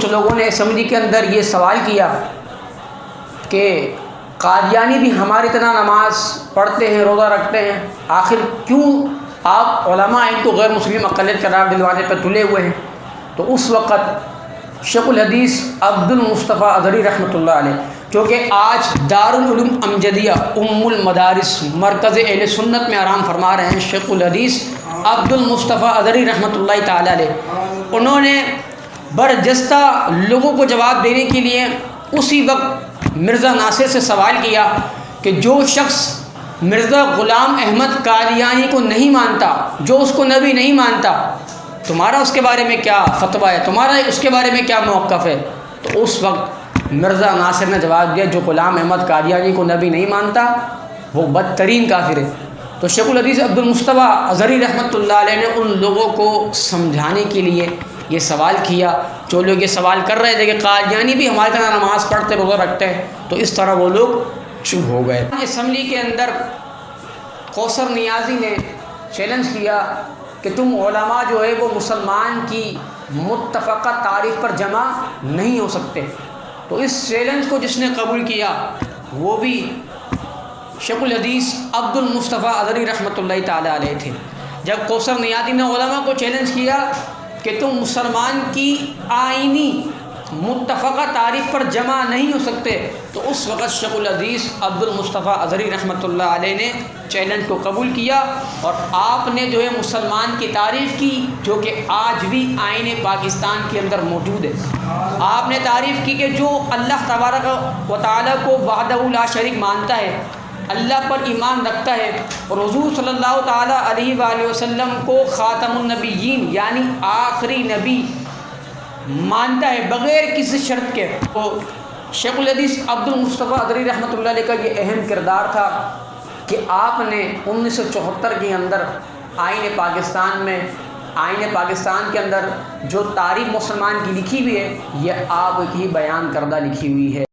کچھ لوگوں نے اسمبلی کے اندر یہ سوال کیا کہ قادیانی بھی ہماری طرح نماز پڑھتے ہیں، روزہ رکھتے ہیں، آخر کیوں آپ علماء ان کو غیر مسلم اقلیت قرار دلوانے پر تلے ہوئے ہیں؟ تو اس وقت شیخ الحدیث عبد المصطفیٰ اظہری رحمۃ اللہ علیہ، جو کہ آج دارالعلوم امجدیہ ام المدارس مرکز اہل سنت میں آرام فرما رہے ہیں، شیخ الحدیث عبد المصطفیٰ اظہری رحمۃ اللہ تعالی علیہ، انہوں نے برجستہ لوگوں کو جواب دینے کے لیے اسی وقت مرزا ناصر سے سوال کیا کہ جو شخص مرزا غلام احمد قادیانی کو نہیں مانتا، جو اس کو نبی نہیں مانتا، تمہارا اس کے بارے میں کیا فتویٰ ہے، تمہارا اس کے بارے میں کیا موقف ہے؟ تو اس وقت مرزا ناصر نے جواب دیا جو غلام احمد قادیانی کو نبی نہیں مانتا وہ بدترین کافر ہے۔ تو شیخ الحدیث عبد المصطفیٰ اظہری رحمۃ اللہ علیہ نے ان لوگوں کو سمجھانے کے لیے یہ سوال کیا، جو لوگ یہ سوال کر رہے تھے کہ قادیانی بھی ہماری طرح نماز پڑھتے، روزہ رکھتے ہیں، تو اس طرح وہ لوگ چپ ہو گئے۔ اسمبلی کے اندر کوثر نیازی نے چیلنج کیا کہ تم علماء جو ہے وہ مسلمان کی متفقہ تاریخ پر جمع نہیں ہو سکتے۔ تو اس چیلنج کو جس نے قبول کیا وہ بھی شیخ الحدیث عبد المصطفیٰ اظہری رحمۃ اللہ تعالی علیہ تھے۔ جب کوثر نیازی نے علماء کو چیلنج کیا کہ تم مسلمان کی آئینی متفقہ تاریخ پر جمع نہیں ہو سکتے، تو اس وقت شیخ الحدیث عبد المصطفیٰ اظہری رحمۃ اللہ علیہ نے چیلنج کو قبول کیا، اور آپ نے جو ہے مسلمان کی تعریف کی، جو کہ آج بھی آئین پاکستان کے اندر موجود ہے۔ آپ نے تعریف کی کہ جو اللہ تبارک و تعالیٰ کو وحدہ لا شریک مانتا ہے، اللہ پر ایمان رکھتا ہے، اور حضور صلی اللہ تعالیٰ علیہ وآلہ وسلم کو خاتم النبیین یعنی آخری نبی مانتا ہے بغیر کسی شرط کے، تو شیخ الحدیث عبد المصطفیٰ اظہری رحمۃ اللہ علیہ کا یہ اہم کردار تھا کہ آپ نے 1974 کے اندر آئین پاکستان کے اندر جو تاریخ مسلمان کی لکھی ہوئی ہے، یہ آپ کی بیان کردہ لکھی ہوئی ہے۔